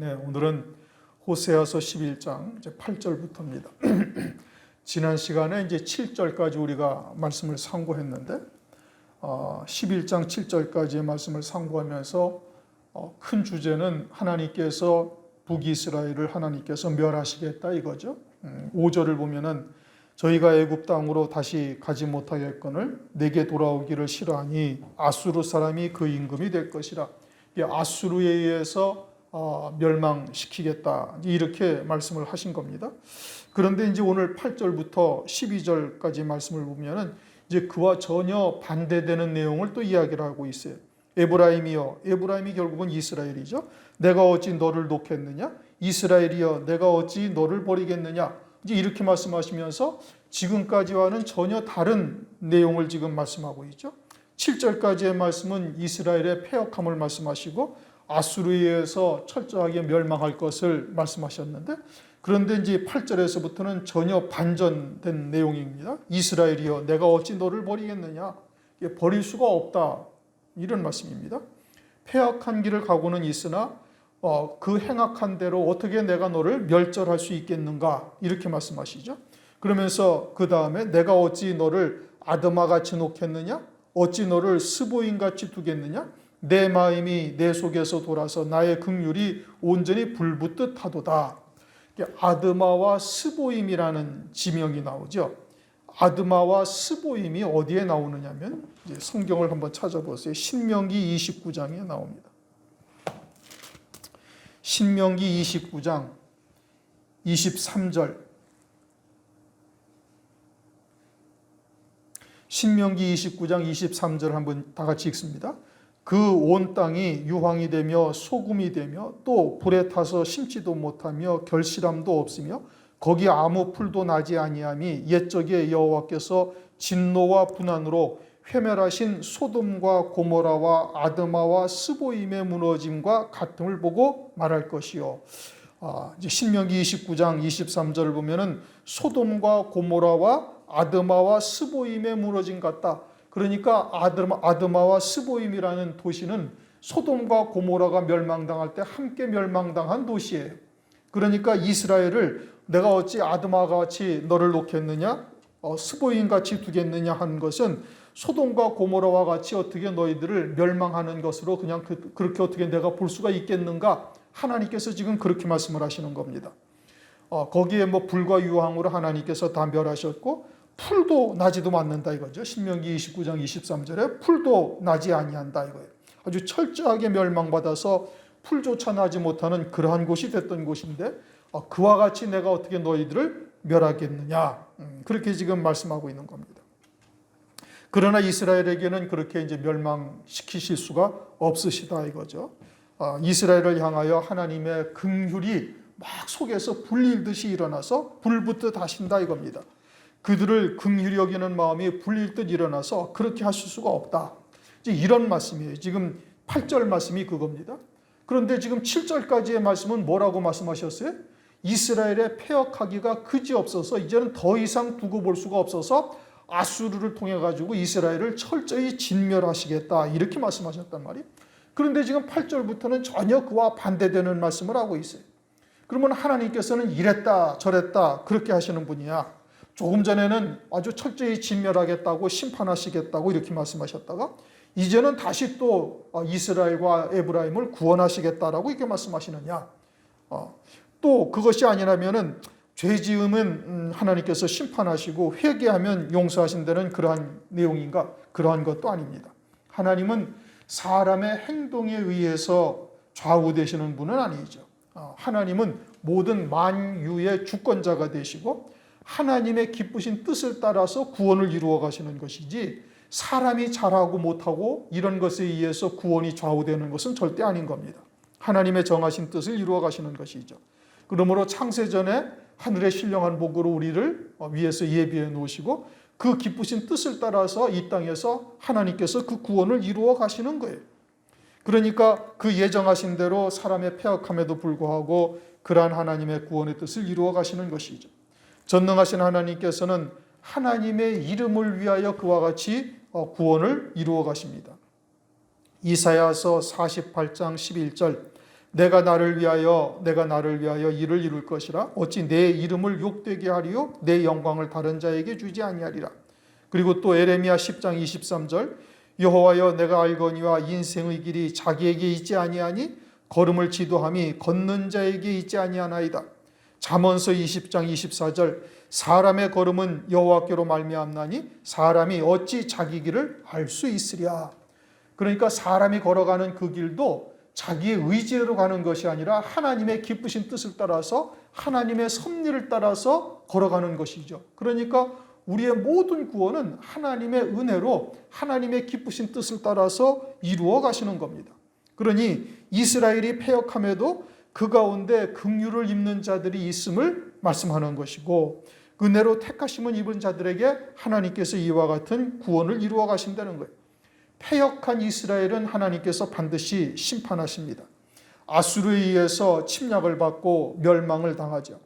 네, 오늘은 호세아서 11장 이제 8절부터입니다. 지난 시간에 이제 7절까지 우리가 말씀을 상고했는데 11장 7절까지의 말씀을 상고하면서 큰 주제는 하나님께서 북이스라엘을 하나님께서 멸하시겠다 이거죠. 5절을 보면은 저희가 애굽 땅으로 다시 가지 못하겠거늘 내게 돌아오기를 싫어하니 아수르 사람이 그 임금이 될 것이라. 아수르에 의해서 멸망시키겠다 이렇게 말씀을 하신 겁니다. 그런데 이제 오늘 8절부터 12절까지 말씀을 보면은 이제 그와 전혀 반대되는 내용을 또 이야기를 하고 있어요. 에브라임이여, 에브라임이 결국은 이스라엘이죠. 내가 어찌 너를 놓겠느냐? 이스라엘이여, 내가 어찌 너를 버리겠느냐? 이제 이렇게 말씀하시면서 지금까지와는 전혀 다른 내용을 지금 말씀하고 있죠. 7절까지의 말씀은 이스라엘의 패역함을 말씀하시고 아수르에 의해서 철저하게 멸망할 것을 말씀하셨는데, 그런데 이제 8절에서부터는 전혀 반전된 내용입니다. 이스라엘이여, 내가 어찌 너를 버리겠느냐? 버릴 수가 없다. 이런 말씀입니다. 패역한 길을 가고는 있으나 그 행악한 대로 어떻게 내가 너를 멸절할 수 있겠는가? 이렇게 말씀하시죠. 그러면서 그 다음에 내가 어찌 너를 아드마같이 놓겠느냐? 어찌 너를 스보임같이 두겠느냐? 내 마음이 내 속에서 돌아서 나의 긍휼이 온전히 불붙듯 하도다. 아드마와 스보임이라는 지명이 나오죠. 아드마와 스보임이 어디에 나오느냐면 이제 성경을 한번 찾아보세요. 신명기 29장에 나옵니다. 신명기 29장 23절. 신명기 29장 23절 한번 다 같이 읽습니다. 그 온 땅이 유황이 되며 소금이 되며 또 불에 타서 심지도 못하며 결실함도 없으며 거기 아무 풀도 나지 아니함이 옛적에 여호와께서 진노와 분한으로 회멸하신 소돔과 고모라와 아드마와 스보임의 무너짐과 같음을 보고 말할 것이요. 이제 신명기 29장 23절을 보면은 소돔과 고모라와 아드마와 스보임의 무너짐 같다. 그러니까 아드마와 스보임이라는 도시는 소돔과 고모라가 멸망당할 때 함께 멸망당한 도시예요. 그러니까 이스라엘을 내가 어찌 아드마와 같이 너를 놓겠느냐? 스보임같이 두겠느냐 하는 것은 소돔과 고모라와 같이 어떻게 너희들을 멸망하는 것으로 그냥 그렇게 어떻게 내가 볼 수가 있겠는가? 하나님께서 지금 그렇게 말씀을 하시는 겁니다. 거기에 뭐 불과 유황으로 하나님께서 다 멸하셨고 풀도 나지도 않는다 이거죠. 신명기 29장 23절에 풀도 나지 아니한다 이거예요. 아주 철저하게 멸망받아서 풀조차 나지 못하는 그러한 곳이 됐던 곳인데 그와 같이 내가 어떻게 너희들을 멸하겠느냐. 그렇게 지금 말씀하고 있는 겁니다. 그러나 이스라엘에게는 그렇게 이제 멸망시키실 수가 없으시다 이거죠. 이스라엘을 향하여 하나님의 긍휼이 막 속에서 불일듯이 일어나서 불붙듯 하신다 이겁니다. 그들을 긍휼히 여기는 마음이 불일 듯 일어나서 그렇게 하실 수가 없다. 이런 말씀이에요. 지금 8절 말씀이 그겁니다. 그런데 지금 7절까지의 말씀은 뭐라고 말씀하셨어요? 이스라엘의 패역하기가 그지없어서 이제는 더 이상 두고 볼 수가 없어서 아수르를 통해 가지고 이스라엘을 철저히 진멸하시겠다 이렇게 말씀하셨단 말이에요. 그런데 지금 8절부터는 전혀 그와 반대되는 말씀을 하고 있어요. 그러면 하나님께서는 이랬다 저랬다 그렇게 하시는 분이야. 조금 전에는 아주 철저히 진멸하겠다고 심판하시겠다고 이렇게 말씀하셨다가 이제는 다시 또 이스라엘과 에브라임을 구원하시겠다라고 이렇게 말씀하시느냐. 또 그것이 아니라면은 죄 지으면 하나님께서 심판하시고 회개하면 용서하신다는 그러한 내용인가? 그러한 것도 아닙니다. 하나님은 사람의 행동에 의해서 좌우되시는 분은 아니죠. 하나님은 모든 만유의 주권자가 되시고 하나님의 기쁘신 뜻을 따라서 구원을 이루어 가시는 것이지 사람이 잘하고 못하고 이런 것에 의해서 구원이 좌우되는 것은 절대 아닌 겁니다. 하나님의 정하신 뜻을 이루어 가시는 것이죠. 그러므로 창세전에 하늘의 신령한 복으로 우리를 위해서 예비해 놓으시고 그 기쁘신 뜻을 따라서 이 땅에서 하나님께서 그 구원을 이루어 가시는 거예요. 그러니까 그 예정하신 대로 사람의 패역함에도 불구하고 그러한 하나님의 구원의 뜻을 이루어 가시는 것이죠. 전능하신 하나님께서는 하나님의 이름을 위하여 그와 같이 구원을 이루어 가십니다. 이사야서 48장 11절 내가 나를 위하여 이를 이룰 것이라. 어찌 내 이름을 욕되게 하리요 내 영광을 다른 자에게 주지 아니하리라. 그리고 또 에레미야 10장 23절 여호와여 내가 알거니와 인생의 길이 자기에게 있지 아니하니 걸음을 지도함이 걷는 자에게 있지 아니하나이다. 잠언서 20장 24절 사람의 걸음은 여호와께로 말미암나니 사람이 어찌 자기 길을 알 수 있으랴. 그러니까 사람이 걸어가는 그 길도 자기의 의지로 가는 것이 아니라 하나님의 기쁘신 뜻을 따라서 하나님의 섭리를 따라서 걸어가는 것이죠. 그러니까 우리의 모든 구원은 하나님의 은혜로 하나님의 기쁘신 뜻을 따라서 이루어 가시는 겁니다. 그러니 이스라엘이 패역함에도 그 가운데 긍휼을 입는 자들이 있음을 말씀하는 것이고 은혜로 택하심을 입은 자들에게 하나님께서 이와 같은 구원을 이루어 가신다는 거예요. 패역한 이스라엘은 하나님께서 반드시 심판하십니다. 아수르에 의해서 침략을 받고 멸망을 당하죠.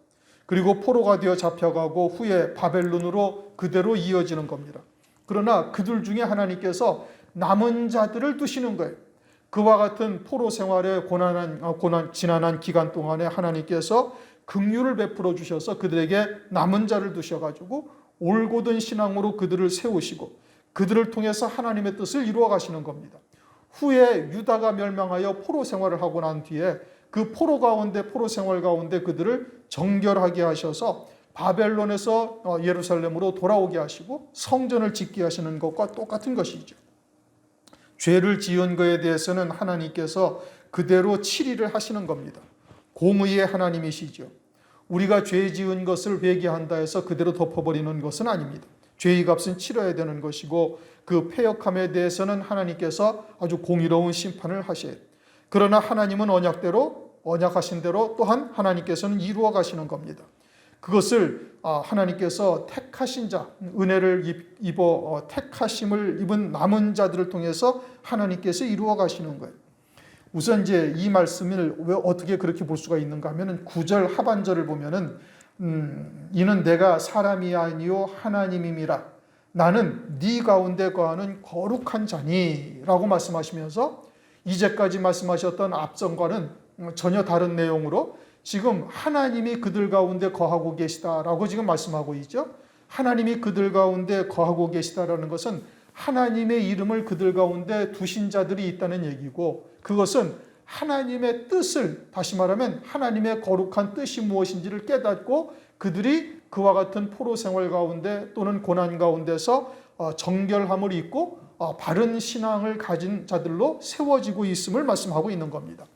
그리고 포로가 되어 잡혀가고 후에 바벨론으로 그대로 이어지는 겁니다. 그러나 그들 중에 하나님께서 남은 자들을 두시는 거예요. 그와 같은 포로 생활의 지난한 기간 동안에 하나님께서 긍휼을 베풀어 주셔서 그들에게 남은 자를 두셔가지고 올곧은 신앙으로 그들을 세우시고 그들을 통해서 하나님의 뜻을 이루어 가시는 겁니다. 후에 유다가 멸망하여 포로 생활을 하고 난 뒤에 그 포로 생활 가운데 그들을 정결하게 하셔서 바벨론에서 예루살렘으로 돌아오게 하시고 성전을 짓게 하시는 것과 똑같은 것이죠. 죄를 지은 것에 대해서는 하나님께서 그대로 치리를 하시는 겁니다. 공의의 하나님이시죠. 우리가 죄 지은 것을 회개한다 해서 그대로 덮어버리는 것은 아닙니다. 죄의 값은 치러야 되는 것이고 그 패역함에 대해서는 하나님께서 아주 공의로운 심판을 하셔요. 그러나 하나님은 언약하신 대로 또한 하나님께서는 이루어 가시는 겁니다. 그것을 하나님께서 택하신 자, 은혜를 입어 택하심을 입은 남은 자들을 통해서 하나님께서 이루어 가시는 거예요. 우선 이제 이 말씀을 왜 어떻게 그렇게 볼 수가 있는가 하면은 9절 하반절을 보면은 이는 내가 사람이 아니요 하나님임이라 나는 네 가운데 거하는 거룩한 자니라고 말씀하시면서 이제까지 말씀하셨던 앞전과는 전혀 다른 내용으로 지금 하나님이 그들 가운데 거하고 계시다라고 지금 말씀하고 있죠. 하나님이 그들 가운데 거하고 계시다라는 것은 하나님의 이름을 그들 가운데 두신 자들이 있다는 얘기고 그것은 하나님의 뜻을 다시 말하면 하나님의 거룩한 뜻이 무엇인지를 깨닫고 그들이 그와 같은 포로 생활 가운데 또는 고난 가운데서 정결함을 입고 바른 신앙을 가진 자들로 세워지고 있음을 말씀하고 있는 겁니다.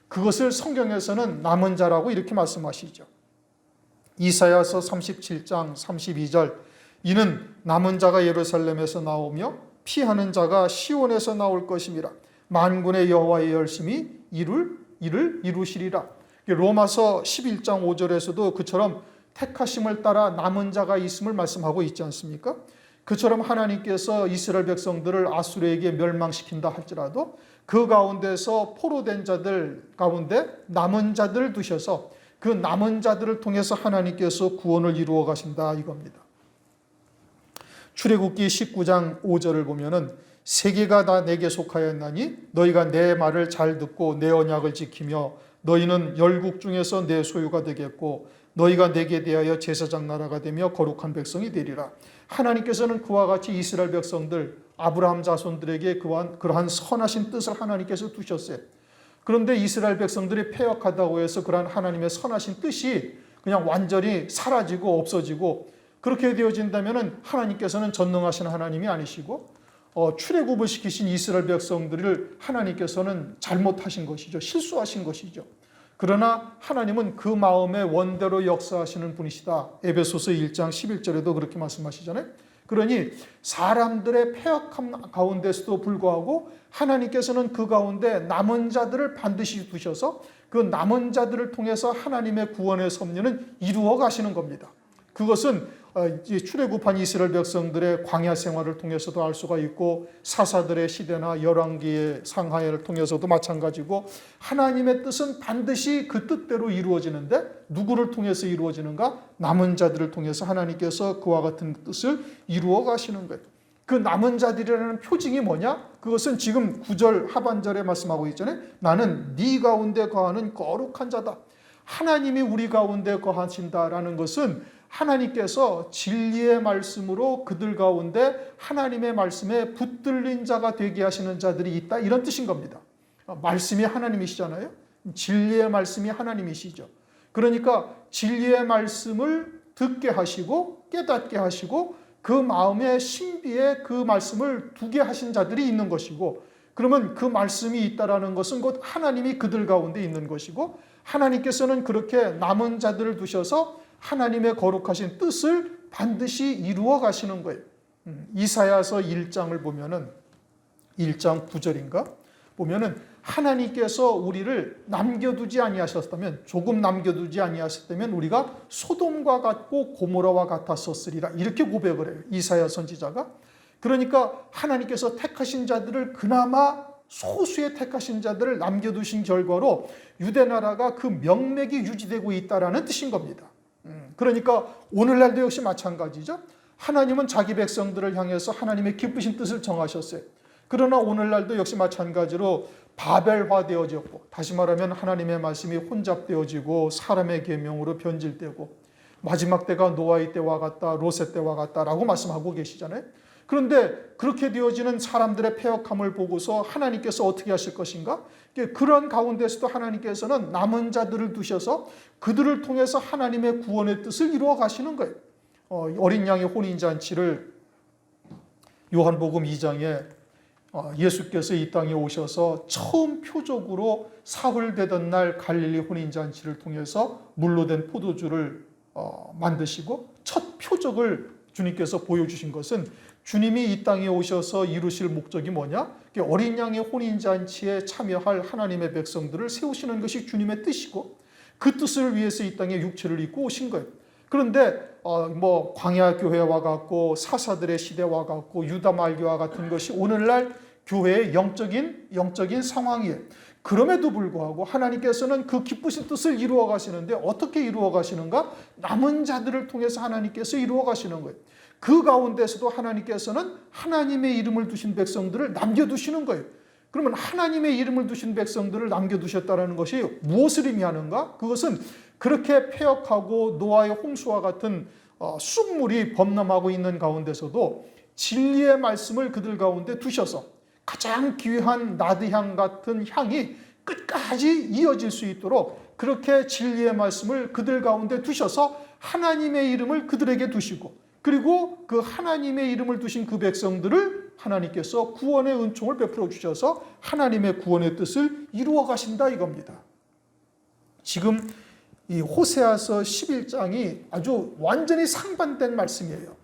그것을 성경에서는 남은 자라고 이렇게 말씀하시죠. 이사야서 37장 32절 이는 남은 자가 예루살렘에서 나오며 피하는 자가 시온에서 나올 것임이라 만군의 여호와의 열심히 이를 이루시리라. 로마서 11장 5절에서도 그처럼 택하심을 따라 남은 자가 있음을 말씀하고 있지 않습니까? 그처럼 하나님께서 이스라엘 백성들을 아수르에게 멸망시킨다 할지라도 그 가운데서 포로된 자들 가운데 남은 자들을 두셔서 그 남은 자들을 통해서 하나님께서 구원을 이루어 가신다 이겁니다. 출애굽기 19장 5절을 보면은 세계가 다 내게 속하였나니 너희가 내 말을 잘 듣고 내 언약을 지키며 너희는 열국 중에서 내 소유가 되겠고 너희가 내게 대하여 제사장 나라가 되며 거룩한 백성이 되리라. 하나님께서는 그와 같이 이스라엘 백성들 아브라함 자손들에게 그러한 선하신 뜻을 하나님께서 두셨어요. 그런데 이스라엘 백성들이 패역하다고 해서 그러한 하나님의 선하신 뜻이 그냥 완전히 사라지고 없어지고 그렇게 되어진다면 하나님께서는 전능하신 하나님이 아니시고 출애굽을 시키신 이스라엘 백성들을 하나님께서는 잘못하신 것이죠. 실수하신 것이죠. 그러나 하나님은 그 마음의 원대로 역사하시는 분이시다. 에베소서 1장 11절에도 그렇게 말씀하시잖아요. 그러니 사람들의 패역함 가운데서도 불구하고 하나님께서는 그 가운데 남은 자들을 반드시 두셔서 그 남은 자들을 통해서 하나님의 구원의 섭리는 이루어 가시는 겁니다. 그것은 출애굽한 이스라엘 백성들의 광야 생활을 통해서도 알 수가 있고 사사들의 시대나 열왕기의 상하회를 통해서도 마찬가지고 하나님의 뜻은 반드시 그 뜻대로 이루어지는데 누구를 통해서 이루어지는가? 남은 자들을 통해서 하나님께서 그와 같은 뜻을 이루어 가시는 거예요. 그 남은 자들이라는 표징이 뭐냐? 그것은 지금 9절 하반절에 말씀하고 있잖아요. 나는 네 가운데 거하는 거룩한 자다. 하나님이 우리 가운데 거하신다라는 것은 하나님께서 진리의 말씀으로 그들 가운데 하나님의 말씀에 붙들린 자가 되게 하시는 자들이 있다, 이런 뜻인 겁니다. 말씀이 하나님이시잖아요. 진리의 말씀이 하나님이시죠. 그러니까 진리의 말씀을 듣게 하시고 깨닫게 하시고 그 마음의 신비에 그 말씀을 두게 하신 자들이 있는 것이고, 그러면 그 말씀이 있다라는 것은 곧 하나님이 그들 가운데 있는 것이고, 하나님께서는 그렇게 남은 자들을 두셔서 하나님의 거룩하신 뜻을 반드시 이루어 가시는 거예요. 이사야서 1장을 보면은 1장 9절인가? 보면은 하나님께서 우리를 남겨두지 아니하셨다면, 조금 남겨두지 아니하셨다면 우리가 소돔과 같고 고모라와 같았었으리라, 이렇게 고백을 해요, 이사야 선지자가. 그러니까 하나님께서 택하신 자들을, 그나마 소수의 택하신 자들을 남겨두신 결과로 유대 나라가 그 명맥이 유지되고 있다라는 뜻인 겁니다. 그러니까 오늘날도 역시 마찬가지죠. 하나님은 자기 백성들을 향해서 하나님의 기쁘신 뜻을 정하셨어요. 그러나 오늘날도 역시 마찬가지로 바벨화되어졌고, 다시 말하면 하나님의 말씀이 혼잡되어지고 사람의 계명으로 변질되고, 마지막 때가 노아의 때와 같다, 롯의 때와 같다라고 말씀하고 계시잖아요. 그런데 그렇게 되어지는 사람들의 패역함을 보고서 하나님께서 어떻게 하실 것인가? 그런 가운데서도 하나님께서는 남은 자들을 두셔서 그들을 통해서 하나님의 구원의 뜻을 이루어 가시는 거예요. 어린 양의 혼인잔치를 요한복음 2장에 예수께서 이 땅에 오셔서 처음 표적으로 사흘되던 날 갈릴리 혼인잔치를 통해서 물로 된 포도주를 만드시고, 첫 표적을 주님께서 보여주신 것은 주님이 이 땅에 오셔서 이루실 목적이 뭐냐? 어린 양의 혼인잔치에 참여할 하나님의 백성들을 세우시는 것이 주님의 뜻이고, 그 뜻을 위해서 이 땅에 육체를 입고 오신 거예요. 그런데 광야 교회와 같고 사사들의 시대와 같고 유다 말교와 같은 것이 오늘날 교회의 영적인 상황이에요. 그럼에도 불구하고 하나님께서는 그 기쁘신 뜻을 이루어 가시는데, 어떻게 이루어 가시는가? 남은 자들을 통해서 하나님께서 이루어 가시는 거예요. 그 가운데서도 하나님께서는 하나님의 이름을 두신 백성들을 남겨두시는 거예요. 그러면 하나님의 이름을 두신 백성들을 남겨두셨다는 것이 무엇을 의미하는가? 그것은 그렇게 패역하고 노아의 홍수와 같은 쑥물이 범람하고 있는 가운데서도 진리의 말씀을 그들 가운데 두셔서 가장 귀한 나드향 같은 향이 끝까지 이어질 수 있도록 그렇게 진리의 말씀을 그들 가운데 두셔서 하나님의 이름을 그들에게 두시고, 그리고 그 하나님의 이름을 두신 그 백성들을 하나님께서 구원의 은총을 베풀어 주셔서 하나님의 구원의 뜻을 이루어 가신다, 이겁니다. 지금 이 호세아서 11장이 아주 완전히 상반된 말씀이에요.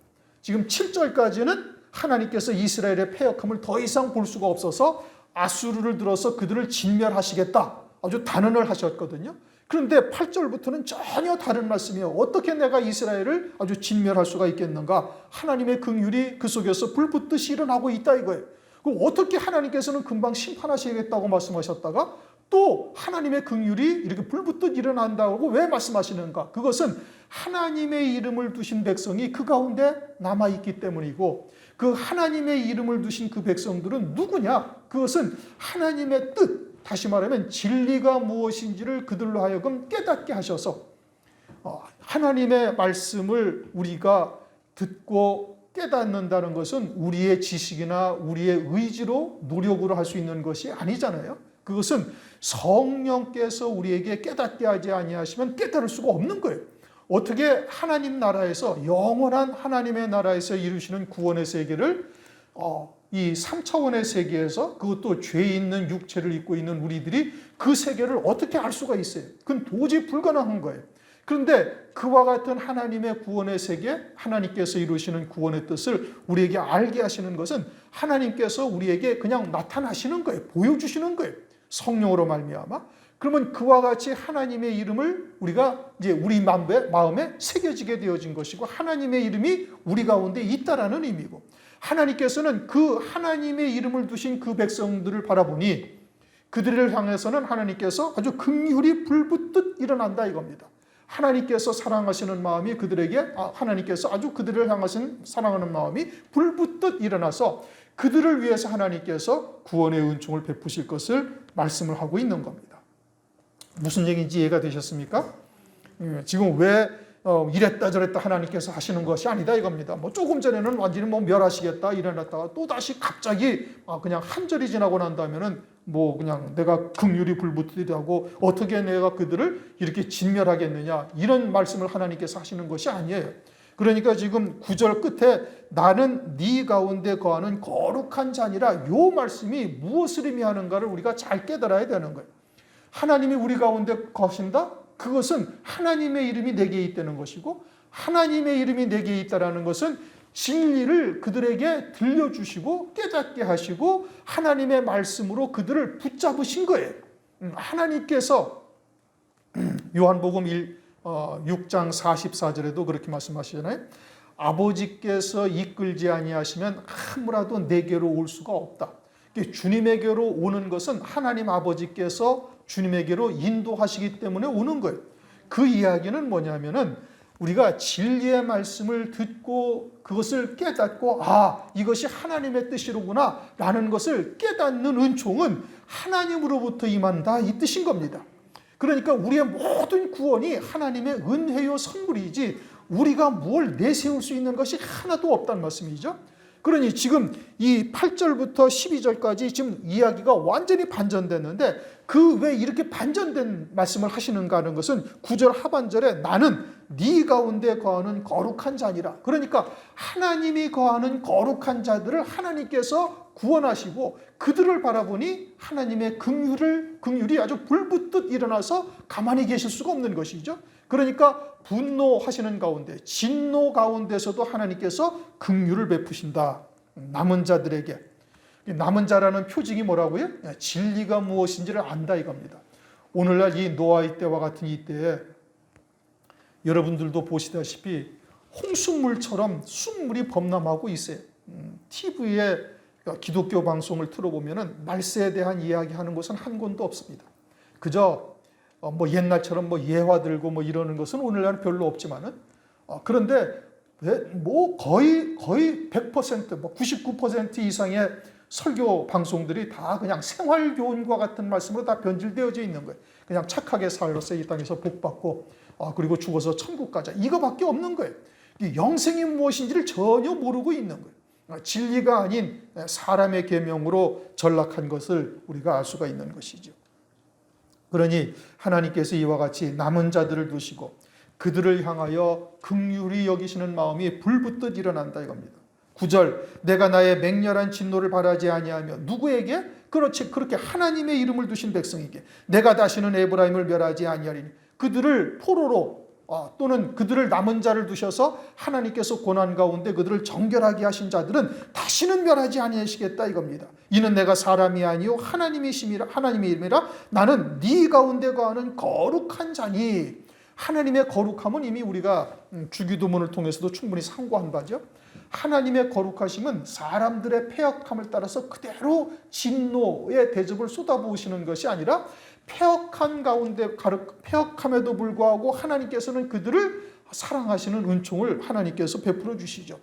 지금 7절까지는 하나님께서 이스라엘의 패역함을 더 이상 볼 수가 없어서 아수르를 들어서 그들을 진멸하시겠다, 아주 단언을 하셨거든요. 그런데 8절부터는 전혀 다른 말씀이에요. 어떻게 내가 이스라엘을 아주 진멸할 수가 있겠는가? 하나님의 긍휼이 그 속에서 불붙듯이 일어나고 있다, 이거예요. 그럼 어떻게 하나님께서는 금방 심판하시겠다고 말씀하셨다가 또 하나님의 긍휼이 이렇게 불붙듯 일어난다고 왜 말씀하시는가? 그것은 하나님의 이름을 두신 백성이 그 가운데 남아있기 때문이고, 그 하나님의 이름을 두신 그 백성들은 누구냐? 그것은 하나님의 뜻, 다시 말하면 진리가 무엇인지를 그들로 하여금 깨닫게 하셔서 하나님의 말씀을 우리가 듣고 깨닫는다는 것은 우리의 지식이나 우리의 의지로 노력으로 할 수 있는 것이 아니잖아요. 그것은 성령께서 우리에게 깨닫게 하지 아니하시면 깨달을 수가 없는 거예요. 어떻게 하나님 나라에서, 영원한 하나님의 나라에서 이루시는 구원의 세계를 이 3차원의 세계에서, 그것도 죄 있는 육체를 입고 있는 우리들이 그 세계를 어떻게 알 수가 있어요? 그건 도저히 불가능한 거예요. 그런데 그와 같은 하나님의 구원의 세계, 하나님께서 이루시는 구원의 뜻을 우리에게 알게 하시는 것은 하나님께서 우리에게 그냥 나타나시는 거예요. 보여주시는 거예요. 성령으로 말미암아. 그러면 그와 같이 하나님의 이름을 우리가 이제 우리 마음에 새겨지게 되어진 것이고, 하나님의 이름이 우리 가운데 있다라는 의미고, 하나님께서는 그 하나님의 이름을 두신 그 백성들을 바라보니 그들을 향해서는 하나님께서 아주 긍휼이 불붙듯 일어난다, 이겁니다. 하나님께서 사랑하시는 마음이 그들에게 하나님께서 아주 그들을 향하신 사랑하는 마음이 불붙듯 일어나서 그들을 위해서 하나님께서 구원의 은총을 베푸실 것을 말씀을 하고 있는 겁니다. 무슨 얘기인지 이해가 되셨습니까? 지금 왜 이랬다 저랬다 하나님께서 하시는 것이 아니다 이겁니다. 뭐 조금 전에는 완전히 뭐 멸하시겠다 일어났다가 또 다시 갑자기 그냥 한 절이 지나고 난 다음에는 뭐 그냥 내가 긍휼이 불붙으리라고 어떻게 내가 그들을 이렇게 진멸하겠느냐 이런 말씀을 하나님께서 하시는 것이 아니에요. 그러니까 지금 9절 끝에 나는 네 가운데 거하는 거룩한 자니라 요 말씀이 무엇을 의미하는가를 우리가 잘 깨달아야 되는 거예요. 하나님이 우리 가운데 거하신다? 그것은 하나님의 이름이 내게 있다는 것이고 하나님의 이름이 내게 있다는 것은 진리를 그들에게 들려주시고 깨닫게 하시고 하나님의 말씀으로 그들을 붙잡으신 거예요. 하나님께서 요한복음 6장 44절에도 그렇게 말씀하시잖아요. 아버지께서 이끌지 아니하시면 아무라도 내게로 올 수가 없다. 주님에게로 오는 것은 하나님 아버지께서 주님에게로 인도하시기 때문에 오는 거예요. 그 이야기는 뭐냐면은 우리가 진리의 말씀을 듣고 그것을 깨닫고 이것이 하나님의 뜻이로구나 라는 것을 깨닫는 은총은 하나님으로부터 임한다 이 뜻인 겁니다. 그러니까 우리의 모든 구원이 하나님의 은혜요 선물이지 우리가 뭘 내세울 수 있는 것이 하나도 없다는 말씀이죠. 그러니 지금 이 8절부터 12절까지 지금 이야기가 완전히 반전됐는데 그 왜 이렇게 반전된 말씀을 하시는가 하는 것은 9절 하반절에 나는 네 가운데 거하는 거룩한 자니라. 그러니까 하나님이 거하는 거룩한 자들을 하나님께서 구원하시고 그들을 바라보니 하나님의 긍휼이 아주 불붙듯 일어나서 가만히 계실 수가 없는 것이죠. 그러니까 분노하시는 가운데 진노 가운데서도 하나님께서 긍휼을 베푸신다. 남은 자들에게. 남은 자라는 표징이 뭐라고요? 진리가 무엇인지를 안다 이겁니다. 오늘날 이 노아의 때와 같은 이 때에 여러분들도 보시다시피 홍수물처럼 순물이 범람하고 있어요. TV에 기독교 방송을 틀어보면 말세에 대한 이야기하는 것은 한 권도 없습니다. 그저 뭐 옛날처럼 뭐 예화 들고 뭐 이러는 것은 오늘날은 별로 없지만은 그런데 뭐 거의 100% 뭐 99% 이상의 설교 방송들이 다 그냥 생활교훈과 같은 말씀으로 다 변질되어져 있는 거예요. 그냥 착하게 살아서 이 땅에서 복받고 그리고 죽어서 천국 가자 이거밖에 없는 거예요. 영생이 무엇인지를 전혀 모르고 있는 거예요. 진리가 아닌 사람의 계명으로 전락한 것을 우리가 알 수가 있는 것이죠. 그러니 하나님께서 이와 같이 남은 자들을 두시고 그들을 향하여 긍휼히 여기시는 마음이 불붙듯 일어난다 이겁니다. 9절 내가 나의 맹렬한 진노를 바라지 아니하며 누구에게? 그렇지 그렇게 하나님의 이름을 두신 백성에게 내가 다시는 에브라임을 멸하지 아니하리니 그들을 포로로 또는 그들을 남은 자를 두셔서 하나님께서 고난 가운데 그들을 정결하게 하신 자들은 다시는 멸하지 아니하시겠다 이겁니다. 이는 내가 사람이 아니요 하나님의 이름이라 나는 네 가운데 거하는 거룩한 자니. 하나님의 거룩함은 이미 우리가 주기도문을 통해서도 충분히 상고한 바죠. 하나님의 거룩하심은 사람들의 패역함을 따라서 그대로 진노의 대접을 쏟아부으시는 것이 아니라 패역한 가운데 패역함에도 불구하고 하나님께서는 그들을 사랑하시는 은총을 하나님께서 베풀어 주시죠.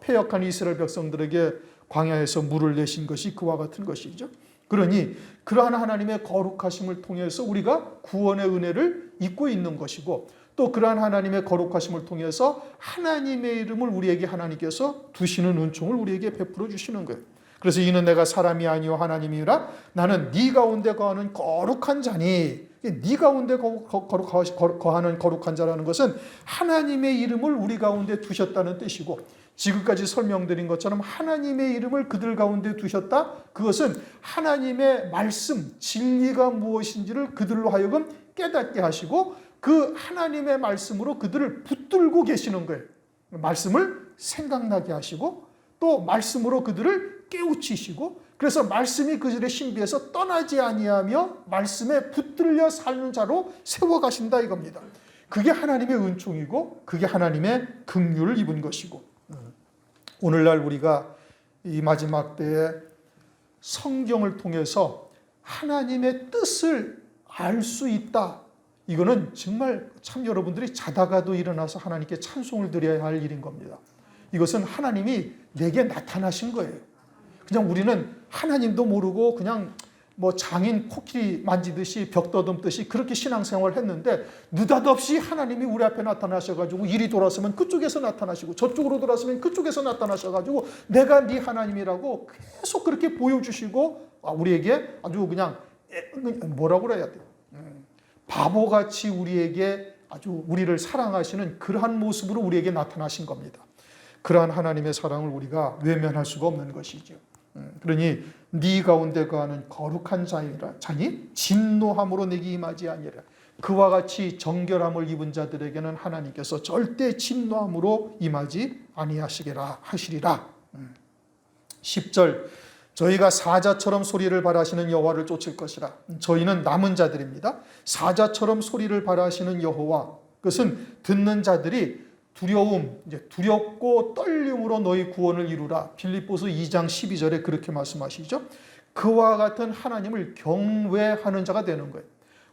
패역한 이스라엘 백성들에게 광야에서 물을 내신 것이 그와 같은 것이죠. 그러니 그러한 하나님의 거룩하심을 통해서 우리가 구원의 은혜를 입고 있는 것이고 또 그러한 하나님의 거룩하심을 통해서 하나님의 이름을 우리에게 하나님께서 두시는 은총을 우리에게 베풀어 주시는 거예요. 그래서 이는 내가 사람이 아니요 하나님이라 나는 네 가운데 거하는 거룩한 자니. 네 가운데 거하는 거룩한 자라는 것은 하나님의 이름을 우리 가운데 두셨다는 뜻이고 지금까지 설명드린 것처럼 하나님의 이름을 그들 가운데 두셨다. 그것은 하나님의 말씀, 진리가 무엇인지를 그들로 하여금 깨닫게 하시고 그 하나님의 말씀으로 그들을 붙들고 계시는 거예요. 말씀을 생각나게 하시고 또 말씀으로 그들을 깨우치시고 그래서 말씀이 그들의 신비에서 떠나지 아니하며 말씀에 붙들려 사는 자로 세워가신다 이겁니다. 그게 하나님의 은총이고 그게 하나님의 긍휼을 입은 것이고 오늘날 우리가 이 마지막 때에 성경을 통해서 하나님의 뜻을 알 수 있다. 이거는 정말 참 여러분들이 자다가도 일어나서 하나님께 찬송을 드려야 할 일인 겁니다. 이것은 하나님이 내게 나타나신 거예요. 그냥 우리는 하나님도 모르고 그냥 뭐 장인 코끼리 만지듯이 벽 더듬듯이 그렇게 신앙생활을 했는데 느닷없이 하나님이 우리 앞에 나타나셔가지고 이리 돌아서면 그쪽에서 나타나시고 저쪽으로 돌아서면 그쪽에서 나타나셔가지고 내가 네 하나님이라고 계속 그렇게 보여주시고 우리에게 아주 그냥 뭐라고 그래야 돼요? 바보같이 우리에게 아주 우리를 사랑하시는 그러한 모습으로 우리에게 나타나신 겁니다. 그러한 하나님의 사랑을 우리가 외면할 수가 없는 것이죠. 그러니 네 가운데 거하는 거룩한 자니 진노함으로 내게 임하지 아니하리라. 그와 같이 정결함을 입은 자들에게는 하나님께서 절대 진노함으로 임하지 아니하시리라. 10절 저희가 사자처럼 소리를 발하시는 여호와를 쫓을 것이라. 저희는 남은 자들입니다. 사자처럼 소리를 발하시는 여호와, 그것은 듣는 자들이 두렵고 떨림으로 너희 구원을 이루라. 빌립보서 2장 12절에 그렇게 말씀하시죠. 그와 같은 하나님을 경외하는 자가 되는 거예요.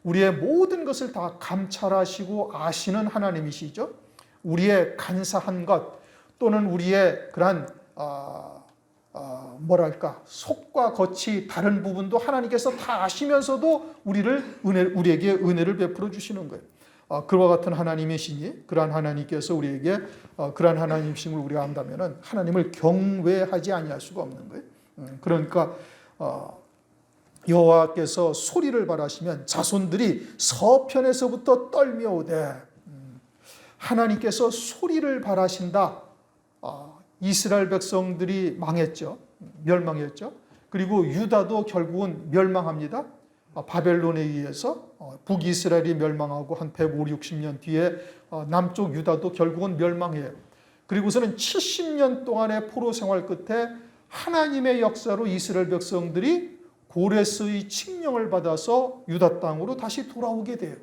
우리의 모든 것을 다 감찰하시고 아시는 하나님이시죠. 우리의 간사한 것 또는 우리의 그러한 속과 겉이 다른 부분도 하나님께서 다 아시면서도 우리에게 은혜를 베풀어 주시는 거예요. 그와 같은 하나님이시니 그러한 하나님께서 우리에게 그러한 하나님이심을 우리가 안다면 하나님을 경외하지 아니할 수가 없는 거예요. 그러니까 여호와께서 소리를 발하시면 자손들이 서편에서부터 떨며 오되, 하나님께서 소리를 발하신다. 이스라엘 백성들이 망했죠. 멸망했죠. 그리고 유다도 결국은 멸망합니다. 바벨론에 의해서 북이스라엘이 멸망하고 한 150-60년 뒤에 남쪽 유다도 결국은 멸망해요. 그리고서는 70년 동안의 포로 생활 끝에 하나님의 역사로 이스라엘 백성들이 고레스의 칙령을 받아서 유다 땅으로 다시 돌아오게 돼요.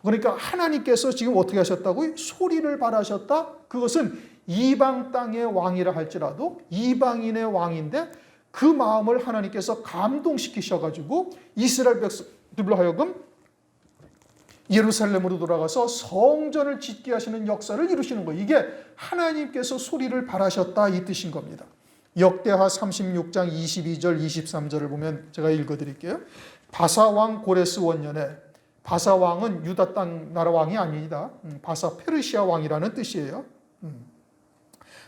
그러니까 하나님께서 지금 어떻게 하셨다고요? 소리를 발하셨다. 그것은 이방 땅의 왕이라 할지라도 이방인의 왕인데 그 마음을 하나님께서 감동시키셔가지고 이스라엘 백성들로 하여금 예루살렘으로 돌아가서 성전을 짓게 하시는 역사를 이루시는 거예요. 이게 하나님께서 소리를 발하셨다 이 뜻인 겁니다. 역대하 36장 22절 23절을 보면 제가 읽어드릴게요. 바사왕 고레스 원년에, 바사왕은 유다 땅 나라 왕이 아닙니다. 바사 페르시아 왕이라는 뜻이에요.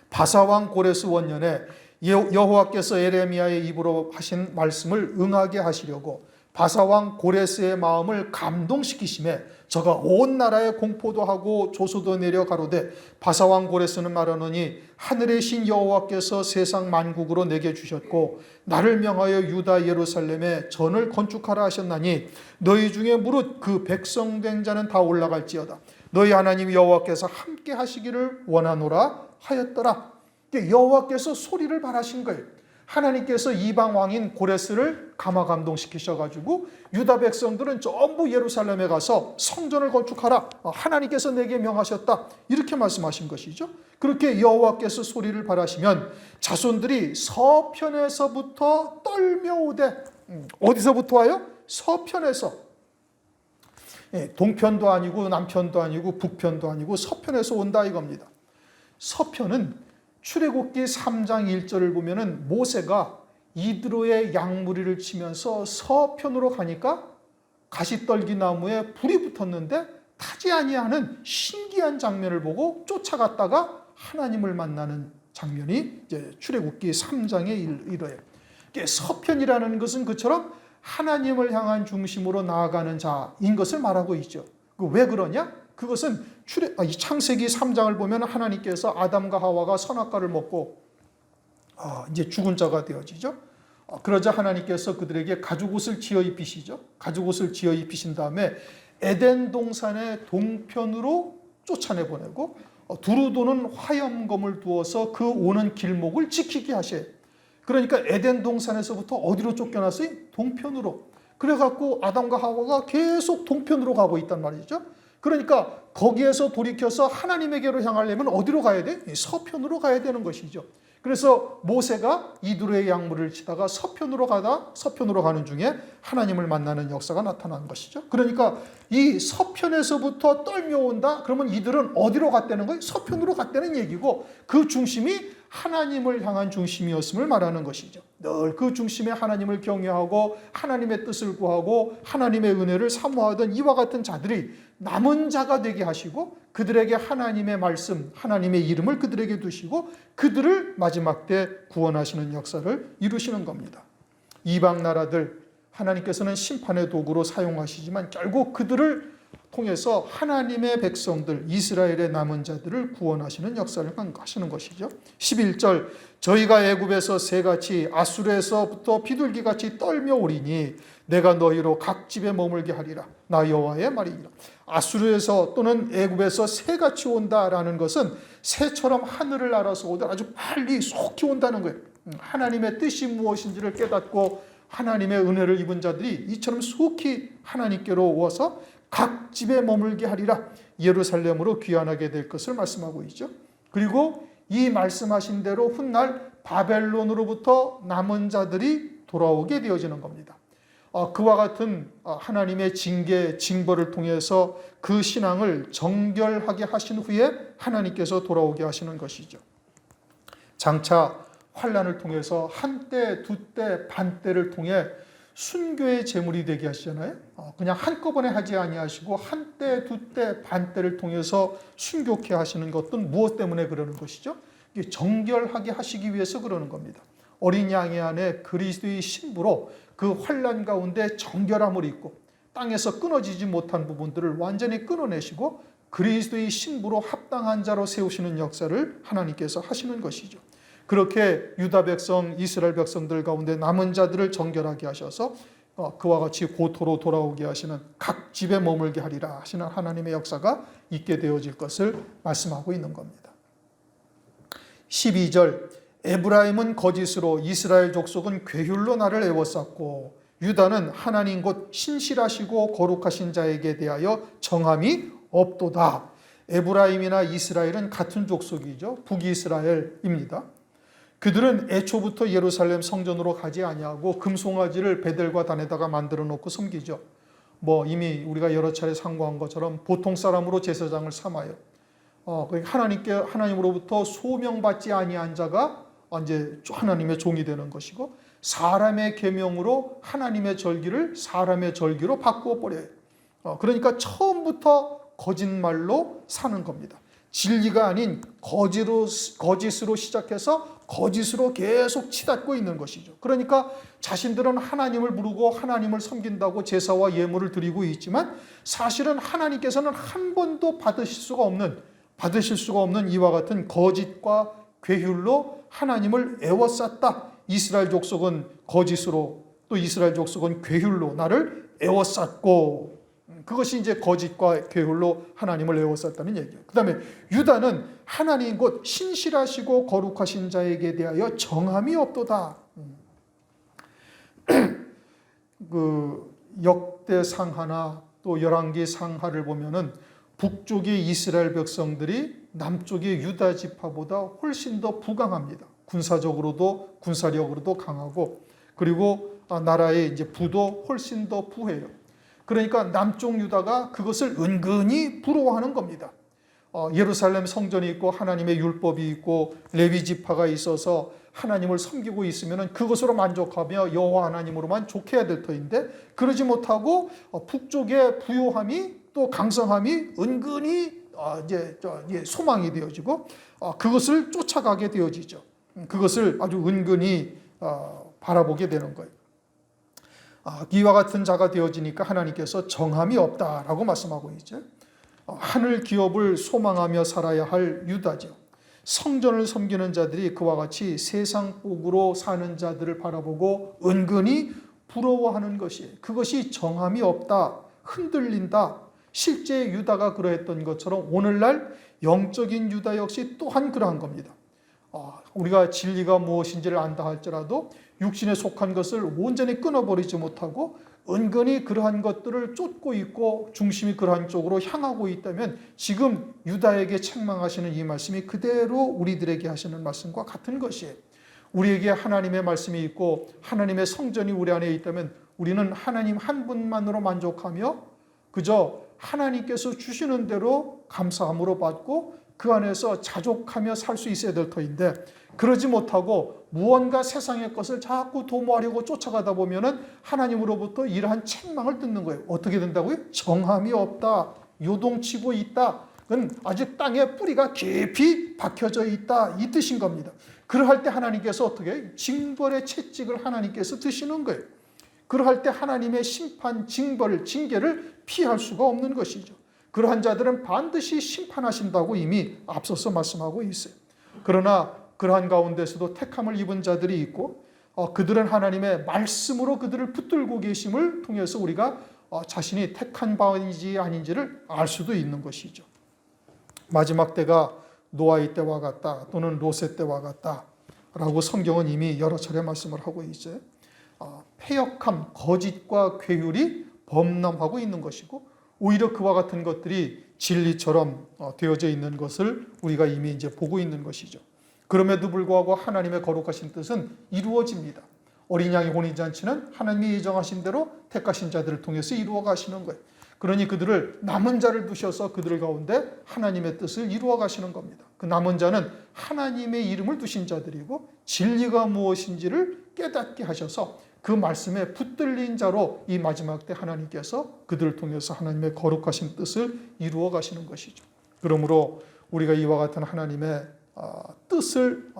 바사왕 고레스 원년에 여호와께서 에레미야의 입으로 하신 말씀을 응하게 하시려고 바사왕 고레스의 마음을 감동시키심에 저가 온 나라에 공포도 하고 조소도 내려 가로되, 바사왕 고레스는 말하노니 하늘의 신 여호와께서 세상 만국으로 내게 주셨고 나를 명하여 유다 예루살렘에 전을 건축하라 하셨나니 너희 중에 무릇 그 백성된 자는 다 올라갈지어다. 너희 하나님 여호와께서 함께 하시기를 원하노라 하였더라. 여호와께서 소리를 발하신 거예요. 하나님께서 이방 왕인 고레스를 감화감동시키셔가지고 유다 백성들은 전부 예루살렘에 가서 성전을 건축하라. 하나님께서 내게 명하셨다. 이렇게 말씀하신 것이죠. 그렇게 여호와께서 소리를 발하시면 자손들이 서편에서부터 떨며 오되, 어디서부터 와요? 서편에서. 동편도 아니고 남편도 아니고 북편도 아니고 서편에서 온다 이겁니다. 서편은 출애굽기 3장 1절을 보면은 모세가 이드로의 양무리를 치면서 서편으로 가니까 가시떨기 나무에 불이 붙었는데 타지 아니하는 신기한 장면을 보고 쫓아갔다가 하나님을 만나는 장면이 이제 출애굽기 3장에 이르요. 서편이라는 것은 그처럼 하나님을 향한 중심으로 나아가는 자인 것을 말하고 있죠. 왜 그러냐? 그것은 창세기 3장을 보면 하나님께서 아담과 하와가 선악과를 먹고 이제 죽은 자가 되어지죠. 그러자 하나님께서 그들에게 가죽옷을 지어 입히시죠. 가죽옷을 지어 입히신 다음에 에덴 동산의 동편으로 쫓아내 보내고 두루 도는 화염검을 두어서 그 오는 길목을 지키게 하셔요. 그러니까 에덴 동산에서부터 어디로 쫓겨났어요? 동편으로. 그래갖고 아담과 하와가 계속 동편으로 가고 있단 말이죠. 그러니까 거기에서 돌이켜서 하나님에게로 향하려면 어디로 가야 돼? 서편으로 가야 되는 것이죠. 그래서 모세가 이두로의 양물을 치다가 서편으로 가는 중에 하나님을 만나는 역사가 나타난 것이죠. 그러니까 이 서편에서부터 떨며온다. 그러면 이들은 어디로 갔다는 거예요? 서편으로 갔다는 얘기고, 그 중심이 하나님을 향한 중심이었음을 말하는 것이죠. 늘 그 중심에 하나님을 경외하고 하나님의 뜻을 구하고 하나님의 은혜를 사모하던 이와 같은 자들이 남은 자가 되게 하시고, 그들에게 하나님의 말씀, 하나님의 이름을 그들에게 두시고 그들을 마지막 때 구원하시는 역사를 이루시는 겁니다. 이방 나라들 하나님께서는 심판의 도구로 사용하시지만 결국 그들을 통해서 하나님의 백성들, 이스라엘의 남은 자들을 구원하시는 역사를 하시는 것이죠. 11절, 저희가 애굽에서 새같이 아수르에서부터 비둘기같이 떨며 오리니 내가 너희로 각 집에 머물게 하리라. 나 여호와의 말이니라. 아수르에서 또는 애굽에서 새같이 온다라는 것은 새처럼 하늘을 날아서 오다 아주 빨리 속히 온다는 거예요. 하나님의 뜻이 무엇인지를 깨닫고 하나님의 은혜를 입은 자들이 이처럼 속히 하나님께로 오어서 각 집에 머물게 하리라. 예루살렘으로 귀환하게 될 것을 말씀하고 있죠. 그리고 이 말씀하신 대로 훗날 바벨론으로부터 남은 자들이 돌아오게 되어지는 겁니다. 그와 같은 하나님의 징계, 징벌을 통해서 그 신앙을 정결하게 하신 후에 하나님께서 돌아오게 하시는 것이죠. 장차 환난을 통해서 한때, 두때, 반때를 통해 순교의 제물이 되게 하시잖아요. 그냥 한꺼번에 하지 아니하시고 한때, 두때, 반때를 통해서 순교케 하시는 것은 무엇 때문에 그러는 것이죠? 정결하게 하시기 위해서 그러는 겁니다. 어린 양의 안에 그리스도의 신부로 그 환난 가운데 정결함을 입고 땅에서 끊어지지 못한 부분들을 완전히 끊어내시고 그리스도의 신부로 합당한 자로 세우시는 역사를 하나님께서 하시는 것이죠. 그렇게 유다 백성, 이스라엘 백성들 가운데 남은 자들을 정결하게 하셔서 그와 같이 고토로 돌아오게 하시는, 각 집에 머물게 하리라 하시는 하나님의 역사가 있게 되어질 것을 말씀하고 있는 겁니다. 12절, 에브라임은 거짓으로 이스라엘 족속은 괴휼로 나를 애워쌌고 유다는 하나님 곧 신실하시고 거룩하신 자에게 대하여 정함이 없도다. 에브라임이나 이스라엘은 같은 족속이죠. 북이스라엘입니다. 그들은 애초부터 예루살렘 성전으로 가지 아니하고 금송아지를 베델과 단에다가 만들어 놓고 섬기죠. 이미 우리가 여러 차례 상고한 것처럼 보통 사람으로 제사장을 삼아요. 하나님으로부터 소명받지 아니한 자가 이제 하나님의 종이 되는 것이고, 사람의 계명으로 하나님의 절기를 사람의 절기로 바꾸어 버려요. 그러니까 처음부터 거짓말로 사는 겁니다. 진리가 아닌 거짓으로 시작해서 거짓으로 계속 치닫고 있는 것이죠. 그러니까 자신들은 하나님을 부르고 하나님을 섬긴다고 제사와 예물을 드리고 있지만 사실은 하나님께서는 한 번도 받으실 수가 없는 이와 같은 거짓과 괴휼로 하나님을 애워쌌다. 이스라엘 족속은 거짓으로, 또 이스라엘 족속은 괴휼로 나를 애워쌌고, 그것이 이제 거짓과 괴휼로 하나님을 애워쌌다는 얘기예요. 그 다음에 유다는 하나님 곧 신실하시고 거룩하신 자에게 대하여 정함이 없도다. 그 역대상하나 또 열왕기 상하를 보면은 북쪽의 이스라엘 백성들이 남쪽의 유다 지파보다 훨씬 더 부강합니다. 군사력으로도 강하고, 그리고 나라의 이제 부도 훨씬 더 부해요. 그러니까 남쪽 유다가 그것을 은근히 부러워하는 겁니다. 예루살렘 성전이 있고 하나님의 율법이 있고 레위 지파가 있어서 하나님을 섬기고 있으면 그것으로 만족하며 여호와 하나님으로만 족해야 될 터인데, 그러지 못하고 북쪽의 부요함이 또 강성함이 은근히 이제 소망이 되어지고 그것을 쫓아가게 되어지죠. 그것을 아주 은근히 바라보게 되는 거예요. 이와 같은 자가 되어지니까 하나님께서 정함이 없다라고 말씀하고 있죠. 하늘 기업을 소망하며 살아야 할 유다죠. 성전을 섬기는 자들이 그와 같이 세상 복으로 사는 자들을 바라보고 은근히 부러워하는 것이에요. 그것이 정함이 없다, 흔들린다. 실제 유다가 그러했던 것처럼 오늘날 영적인 유다 역시 또한 그러한 겁니다. 우리가 진리가 무엇인지를 안다 할지라도 육신에 속한 것을 온전히 끊어버리지 못하고 은근히 그러한 것들을 쫓고 있고 중심이 그러한 쪽으로 향하고 있다면 지금 유다에게 책망하시는 이 말씀이 그대로 우리들에게 하시는 말씀과 같은 것이에요. 우리에게 하나님의 말씀이 있고 하나님의 성전이 우리 안에 있다면 우리는 하나님 한 분만으로 만족하며 그저 하나님께서 주시는 대로 감사함으로 받고 그 안에서 자족하며 살 수 있어야 될 터인데 그러지 못하고 무언가 세상의 것을 자꾸 도모하려고 쫓아가다 보면은 하나님으로부터 이러한 책망을 듣는 거예요. 어떻게 된다고요? 정함이 없다. 요동치고 있다. 그건 아직 땅에 뿌리가 깊이 박혀져 있다. 이 뜻인 겁니다. 그러할 때 하나님께서 어떻게 징벌의 채찍을 하나님께서 드시는 거예요. 그러할 때 하나님의 심판, 징계를 피할 수가 없는 것이죠. 그러한 자들은 반드시 심판하신다고 이미 앞서서 말씀하고 있어요. 그러나 그러한 가운데서도 택함을 입은 자들이 있고 그들은 하나님의 말씀으로 그들을 붙들고 계심을 통해서 우리가 자신이 택한 바인지 아닌지를 알 수도 있는 것이죠. 마지막 때가 노아의 때와 같다 또는 롯의 때와 같다 라고 성경은 이미 여러 차례 말씀을 하고 있어요. 패역함, 거짓과 괴율이 범람하고 있는 것이고 오히려 그와 같은 것들이 진리처럼 되어져 있는 것을 우리가 이미 이제 보고 있는 것이죠. 그럼에도 불구하고 하나님의 거룩하신 뜻은 이루어집니다. 어린 양의 혼인잔치는 하나님이 예정하신 대로 택하신 자들을 통해서 이루어 가시는 거예요. 그러니 그들을 남은 자를 두셔서 그들 가운데 하나님의 뜻을 이루어 가시는 겁니다. 그 남은 자는 하나님의 이름을 두신 자들이고 진리가 무엇인지를 깨닫게 하셔서 그 말씀에 붙들린 자로 이 마지막 때 하나님께서 그들을 통해서 하나님의 거룩하신 뜻을 이루어 가시는 것이죠. 그러므로 우리가 이와 같은 하나님의 뜻을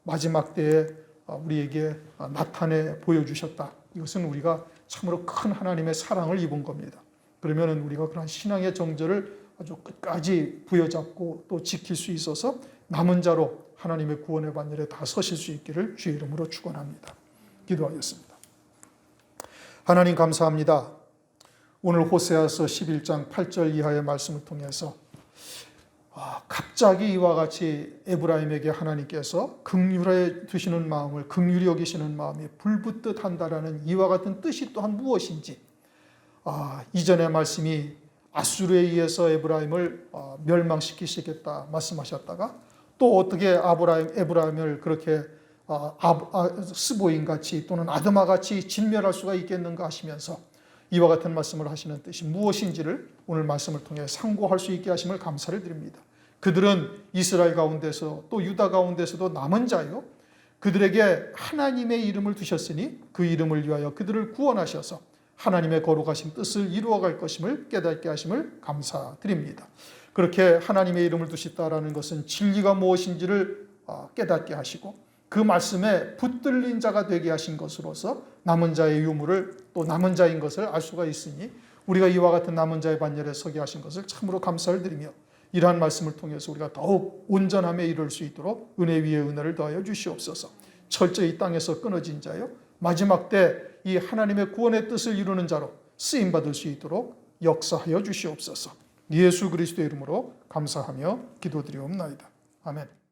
마지막 때에 우리에게 나타내 보여주셨다. 이것은 우리가 참으로 큰 하나님의 사랑을 입은 겁니다. 그러면 우리가 그런 신앙의 정절을 아주 끝까지 부여잡고 또 지킬 수 있어서 남은 자로 하나님의 구원의 반열에 다 서실 수 있기를 주의 이름으로 축원합니다. 기도하겠습니다. 하나님 감사합니다. 오늘 호세아서 11장 8절 이하의 말씀을 통해서 갑자기 이와 같이 에브라임에게 하나님께서 긍휼해 주시는 마음을 긍휼히 여기시는 마음이 불붙듯 한다라는 이와 같은 뜻이 또한 무엇인지 이전의 말씀이 아수르에 의해서 에브라임을 멸망시키시겠다 말씀하셨다가 또 어떻게 에브라임을 그렇게 스보임같이 또는 아드마같이 진멸할 수가 있겠는가 하시면서 이와 같은 말씀을 하시는 뜻이 무엇인지를 오늘 말씀을 통해 상고할 수 있게 하심을 감사를 드립니다. 그들은 이스라엘 가운데서 또 유다 가운데서도 남은 자요. 그들에게 하나님의 이름을 두셨으니 그 이름을 위하여 그들을 구원하셔서 하나님의 거룩하신 뜻을 이루어갈 것임을 깨닫게 하심을 감사드립니다. 그렇게 하나님의 이름을 두셨다라는 것은 진리가 무엇인지를 깨닫게 하시고 그 말씀에 붙들린 자가 되게 하신 것으로서 남은 자의 유무를 또 남은 자인 것을 알 수가 있으니 우리가 이와 같은 남은 자의 반열에 서게 하신 것을 참으로 감사를 드리며 이러한 말씀을 통해서 우리가 더욱 온전함에 이를 수 있도록 은혜 위에 은혜를 더하여 주시옵소서. 철저히 땅에서 끊어진 자요 마지막 때 이 하나님의 구원의 뜻을 이루는 자로 쓰임받을 수 있도록 역사하여 주시옵소서. 예수 그리스도의 이름으로 감사하며 기도드리옵나이다. 아멘.